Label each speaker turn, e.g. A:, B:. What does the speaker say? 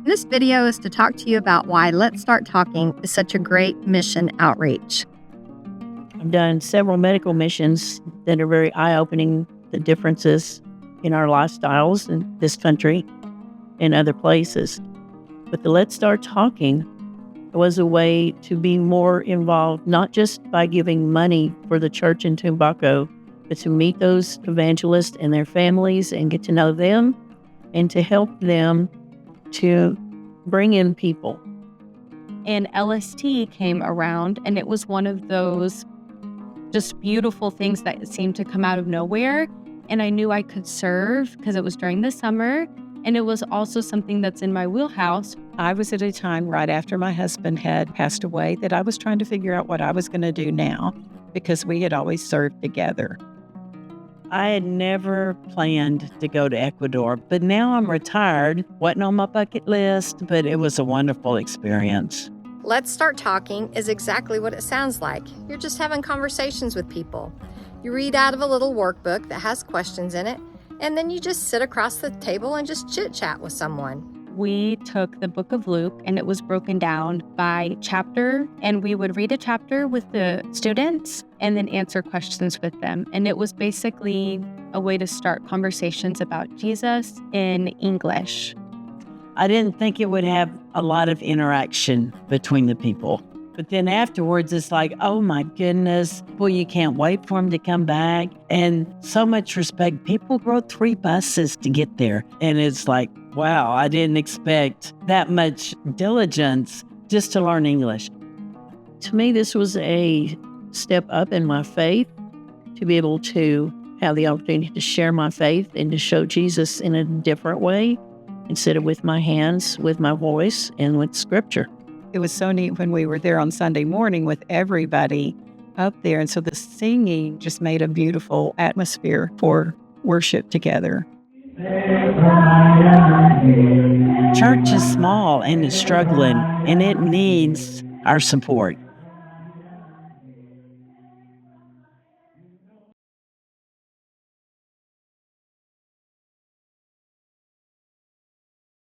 A: This video is to talk to you about why Let's Start Talking is such a great mission outreach.
B: I've done several medical missions that are very eye-opening, the differences in our lifestyles in this country and other places. But the Let's Start Talking was a way to be more involved, not just by giving money for the church in Tumbaco, but to meet those evangelists and their families and get to know them and to help them to bring in people.
C: And LST came around, and it was one of those just beautiful things that seemed to come out of nowhere. And I knew I could serve because it was during the summer, and it was also something that's in my wheelhouse.
D: I was at a time right after my husband had passed away that I was trying to figure out what I was going to do now, because we had always served together.
B: I had never planned to go to Ecuador, but now I'm retired. Wasn't on my bucket list, but it was a wonderful experience.
A: Let's Start Talking is exactly what it sounds like. You're just having conversations with people. You read out of a little workbook that has questions in it, and then you just sit across the table and just chit-chat with someone.
C: We took the book of Luke, and it was broken down by chapter, and we would read a chapter with the students and then answer questions with them. And it was basically a way to start conversations about Jesus in English.
B: I didn't think it would have a lot of interaction between the people. But then afterwards, it's like, oh my goodness, well, you can't wait for them to come back. And so much respect. People rode 3 buses to get there. And it's like, wow, I didn't expect that much diligence just to learn English. To me, this was a step up in my faith, to be able to have the opportunity to share my faith and to show Jesus in a different way, instead of with my hands, with my voice, and with scripture.
D: It was so neat when we were there on Sunday morning with everybody up there. And so the singing just made a beautiful atmosphere for worship together.
B: Church is small and it's struggling, and it needs our support.